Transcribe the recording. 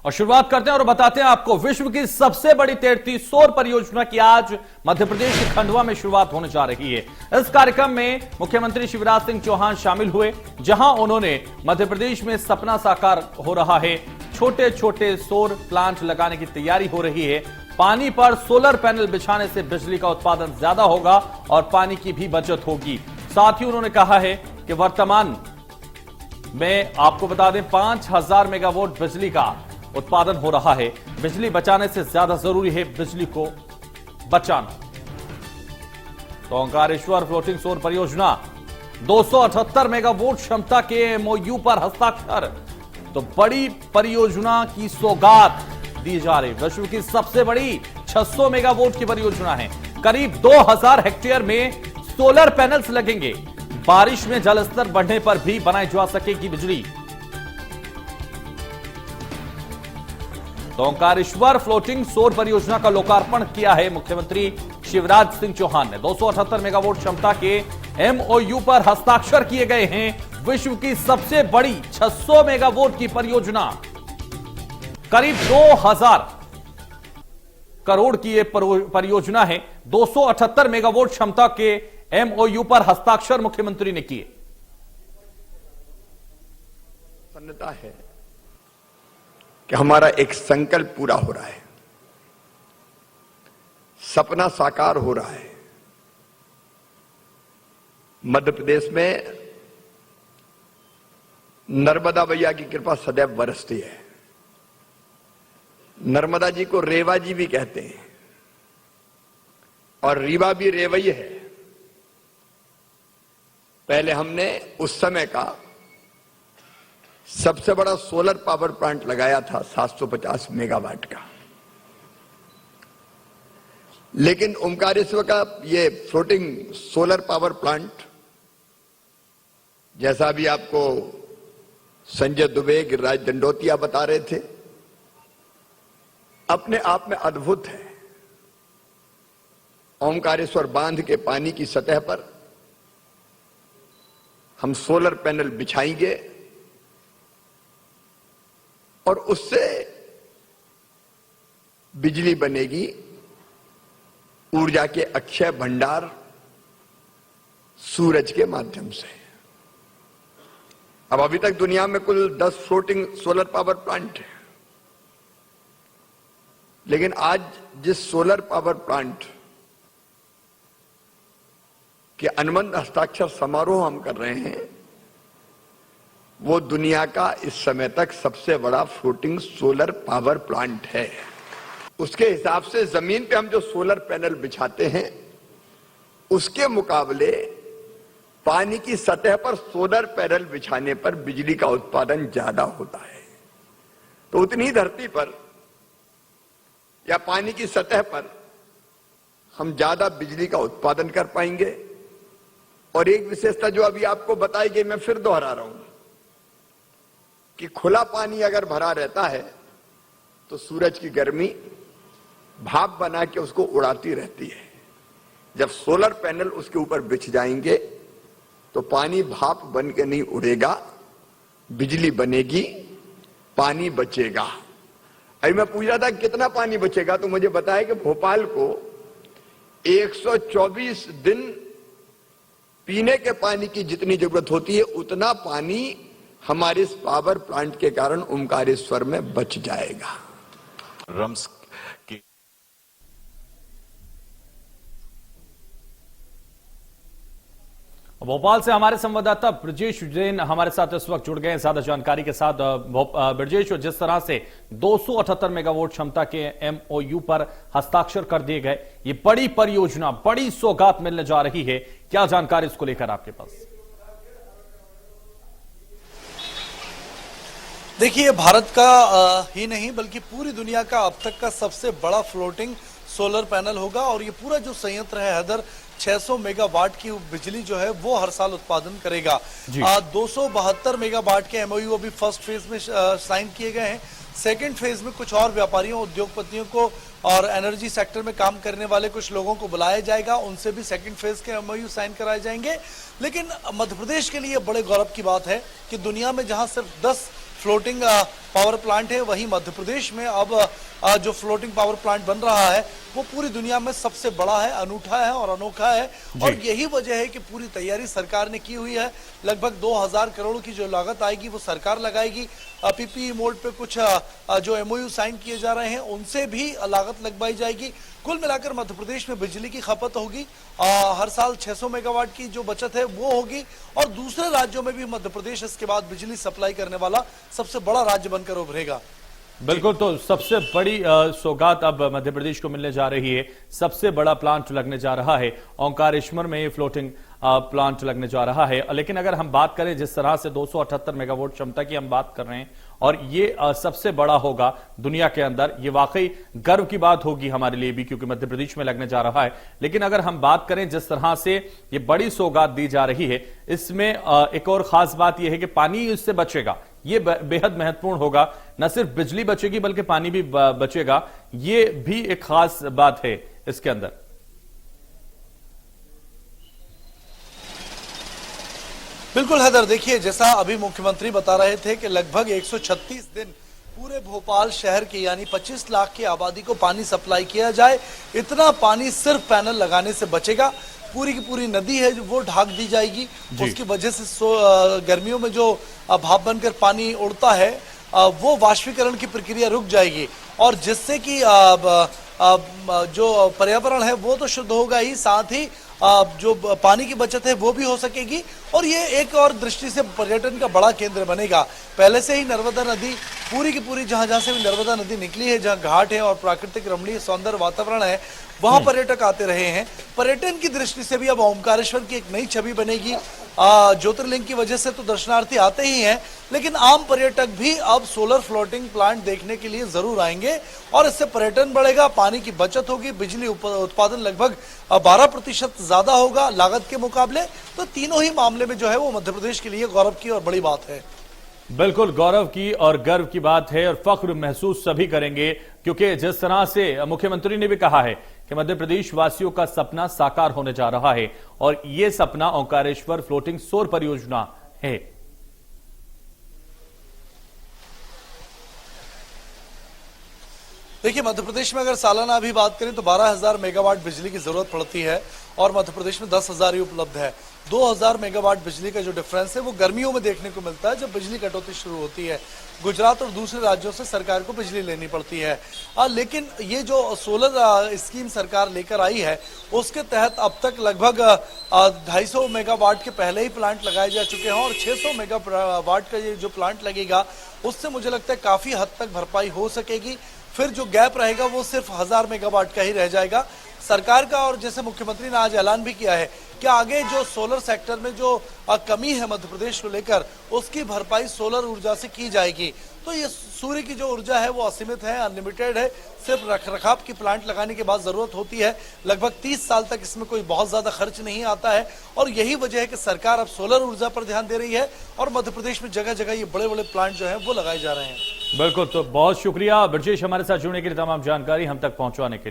और शुरुआत करते हैं और बताते हैं आपको विश्व की सबसे बड़ी तैरती सौर परियोजना की आज मध्य प्रदेश के खंडवा में शुरुआत होने जा रही है। इस कार्यक्रम में मुख्यमंत्री शिवराज सिंह चौहान शामिल हुए, जहां उन्होंने मध्य प्रदेश में सपना साकार हो रहा है। छोटे छोटे सौर प्लांट लगाने की तैयारी हो रही है। पानी पर सोलर पैनल बिछाने से बिजली का उत्पादन ज्यादा होगा और पानी की भी बचत होगी। साथ ही उन्होंने कहा है कि वर्तमान में आपको बता दें 5000 मेगावाट बिजली का उत्पादन हो रहा है। बिजली बचाने से ज्यादा जरूरी है बिजली को बचाना। तो ओंकारेश्वर फ्लोटिंग सौर परियोजना 278 मेगावाट क्षमता के एमओयू पर हस्ताक्षर। तो बड़ी परियोजना की सौगात दी जा रही। विश्व की सबसे बड़ी 600 मेगावाट की परियोजना है। करीब 2000 हेक्टेयर में सोलर पैनल्स लगेंगे। बारिश में जलस्तर बढ़ने पर भी बनाई जा सकेगी बिजली। तो ओंकारेश्वर फ्लोटिंग सौर परियोजना का लोकार्पण किया है मुख्यमंत्री शिवराज सिंह चौहान ने। 278 मेगावाट क्षमता के एमओयू पर हस्ताक्षर किए गए हैं। विश्व की सबसे बड़ी 600 मेगावाट की परियोजना, करीब 2000 करोड़ की यह परियोजना है। 278 मेगावाट क्षमता के एमओयू पर हस्ताक्षर मुख्यमंत्री ने किए। प्रसन्नता है कि हमारा एक संकल्प पूरा हो रहा है, सपना साकार हो रहा है। मध्य प्रदेश में नर्मदा मैया की कृपा सदैव बरसती है। नर्मदा जी को रेवा जी भी कहते हैं और रीवा भी रेवई है। पहले हमने उस समय का सबसे बड़ा सोलर पावर प्लांट लगाया था 750 मेगावाट का। लेकिन ओंकारेश्वर का ये फ्लोटिंग सोलर पावर प्लांट, जैसा भी आपको संजय दुबे, गिरिराज दंडोतिया बता रहे थे, अपने आप में अद्भुत है। ओंकारेश्वर बांध के पानी की सतह पर हम सोलर पैनल बिछाएंगे और उससे बिजली बनेगी। ऊर्जा के अक्षय भंडार सूरज के माध्यम से। अब अभी तक दुनिया में कुल 10 फ्लोटिंग सोलर पावर प्लांट है, लेकिन आज जिस सोलर पावर प्लांट के अनुबंध हस्ताक्षर समारोह हम कर रहे हैं, वो दुनिया का इस समय तक सबसे बड़ा फ्लोटिंग सोलर पावर प्लांट है। उसके हिसाब से जमीन पे हम जो सोलर पैनल बिछाते हैं, उसके मुकाबले पानी की सतह पर सोलर पैनल बिछाने पर बिजली का उत्पादन ज्यादा होता है। तो उतनी धरती पर या पानी की सतह पर हम ज्यादा बिजली का उत्पादन कर पाएंगे। और एक विशेषता जो अभी आपको बताई गई, मैं फिर दोहरा रहा हूं कि खुला पानी अगर भरा रहता है तो सूरज की गर्मी भाप बना के उसको उड़ाती रहती है। जब सोलर पैनल उसके ऊपर बिछ जाएंगे तो पानी भाप बन के नहीं उड़ेगा, बिजली बनेगी, पानी बचेगा। अभी मैं पूछ रहा था कितना पानी बचेगा, तो मुझे बताया कि भोपाल को 124 दिन पीने के पानी की जितनी जरूरत होती है, उतना पानी हमारे इस पावर प्लांट के कारण ओंकारेश्वर में बच जाएगा। रम्स की भोपाल से हमारे संवाददाता ब्रजेश जैन हमारे साथ इस वक्त जुड़ गए हैं ज्यादा जानकारी के साथ। ब्रजेश, जिस तरह से 278 मेगावाट क्षमता के एमओयू पर हस्ताक्षर कर दिए गए, ये बड़ी परियोजना, बड़ी सौगात मिलने जा रही है, क्या जानकारी इसको लेकर आपके पास? देखिए, भारत का ही नहीं बल्कि पूरी दुनिया का अब तक का सबसे बड़ा फ्लोटिंग सोलर पैनल होगा। और ये पूरा जो संयंत्र है हैदर, 600 मेगावाट की बिजली जो है वो हर साल उत्पादन करेगा। 272 मेगावाट के एमओयू अभी फर्स्ट फेज में साइन किए गए हैं। सेकंड फेज में कुछ और व्यापारियों, उद्योगपतियों को और एनर्जी सेक्टर में काम करने वाले कुछ लोगों को बुलाया जाएगा, उनसे भी सेकंड फेज के एमओयू साइन कराए जाएंगे। लेकिन मध्य प्रदेश के लिए बड़े गौरव की बात है कि दुनिया में जहां सिर्फ 10 फ्लोटिंग पावर प्लांट है, वहीं मध्य प्रदेश में अब जो फ्लोटिंग पावर प्लांट बन रहा है वो पूरी दुनिया में सबसे बड़ा है, अनूठा है और अनोखा है। और यही वजह है कि पूरी तैयारी सरकार ने की हुई है। लगभग 2000 करोड़ की जो लागत आएगी वो सरकार लगाएगी। पीपीई मोड पे कुछ जो एमओयू साइन किए जा रहे हैं उनसे भी लागत लगवाई जाएगी। कुल मिलाकर मध्य प्रदेश में बिजली की खपत होगी, हर साल 600 मेगावाट की जो बचत है वो होगी और दूसरे राज्यों में भी मध्य प्रदेश इसके बाद बिजली सप्लाई करने वाला सबसे बड़ा राज्य बनकर उभरेगा। बिल्कुल, तो सबसे बड़ी सौगात अब मध्य प्रदेश को मिलने जा रही है। सबसे बड़ा प्लांट लगने जा रहा है ओंकारेश्वर में, फ्लोटिंग प्लांट लगने जा रहा है। लेकिन अगर हम बात करें जिस तरह से 278 मेगावाट क्षमता की हम बात कर रहे हैं और ये सबसे बड़ा होगा दुनिया के अंदर, ये वाकई गर्व की बात होगी हमारे लिए भी, क्योंकि मध्य प्रदेश में लगने जा रहा है। लेकिन अगर हम बात करें जिस तरह से ये बड़ी सौगात दी जा रही है, इसमें एक और खास बात यह है कि पानी इससे बचेगा। ये बेहद महत्वपूर्ण होगा, न सिर्फ बिजली बचेगी बल्कि पानी भी बचेगा। ये भी एक खास बात है इसके अंदर। बिल्कुल हैदर, देखिए जैसा अभी मुख्यमंत्री बता रहे थे कि लगभग 136 दिन पूरे भोपाल शहर के यानी 25 लाख की आबादी को पानी सप्लाई किया जाए। इतना पानी सिर्फ पैनल लगाने से बचेगा। पूरी की पूरी नदी है जो वो ढाक दी जाएगी। उसकी वजह से गर्मियों में जो भाप बनकर पानी उड़ता है वो वाष्पीकरण की प्रक्रिया रुक जाएगी और जिससे कि जो पर्यावरण है वो तो शुद्ध होगा ही, साथ ही जो पानी की बचत है वो भी हो सकेगी और ये एक और दृष्टि से पर्यटन का बड़ा केंद्र बनेगा। पहले से ही नर्मदा नदी पूरी की पूरी जहां से भी नर्मदा नदी निकली है, जहां घाट है और प्राकृतिक रमणीय सौंदर्य वातावरण है, वहां पर्यटक आते रहे हैं। पर्यटन की दृष्टि से भी अब ओमकारेश्वर की एक नई छवि बनेगी। ज्योतिर्लिंग की वजह से तो दर्शनार्थी आते ही हैं, लेकिन आम पर्यटक भी अब सोलर फ्लोटिंग प्लांट देखने के लिए जरूर आएंगे और इससे पर्यटन बढ़ेगा, पानी की बचत होगी, बिजली उत्पादन लगभग 12% ज्यादा होगा लागत के मुकाबले। तो तीनों ही मामले में जो है वो मध्य प्रदेश के लिए गौरव की और बड़ी बात है। बिल्कुल गौरव की और गर्व की बात है और फख्र महसूस सभी करेंगे, क्योंकि जिस तरह से मुख्यमंत्री ने भी कहा है कि मध्य प्रदेश वासियों का सपना साकार होने जा रहा है और यह सपना ओंकारेश्वर फ्लोटिंग सौर परियोजना है। देखिए मध्य प्रदेश में अगर सालाना अभी बात करें तो 12,000 मेगावाट बिजली की जरूरत पड़ती है और मध्य प्रदेश में 10,000 ही उपलब्ध है। 2,000 मेगावाट बिजली का जो डिफरेंस है वो गर्मियों में देखने को मिलता है जब बिजली कटौती शुरू होती है। गुजरात और दूसरे राज्यों से सरकार को बिजली लेनी पड़ती है। लेकिन ये जो सोलर स्कीम सरकार लेकर आई है उसके तहत अब तक लगभग 250 मेगावाट के पहले ही प्लांट लगाए जा चुके हैं और 600 मेगावाट का ये जो प्लांट लगेगा उससे मुझे लगता है काफी हद तक भरपाई हो सकेगी। फिर जो गैप रहेगा वो सिर्फ 1000 मेगावाट का ही रह जाएगा सरकार का। और जैसे मुख्यमंत्री ने आज ऐलान भी किया है कि आगे जो सोलर सेक्टर में जो कमी है मध्य प्रदेश को लेकर उसकी भरपाई सोलर ऊर्जा से की जाएगी। तो ये सूर्य की जो ऊर्जा है वो असीमित है, अनलिमिटेड है, सिर्फ रखरखाव की प्लांट लगाने के बाद जरूरत होती है। लगभग 30 साल तक इसमें कोई बहुत ज्यादा खर्च नहीं आता है और यही वजह है कि सरकार अब सोलर ऊर्जा पर ध्यान दे रही है और मध्य प्रदेश में जगह जगह ये बड़े बड़े प्लांट जो है वो लगाए जा रहे हैं। बिल्कुल, तो बहुत शुक्रिया ब्रजेश हमारे साथ जुड़ने के लिए, तमाम जानकारी हम तक पहुंचवाने के लिए।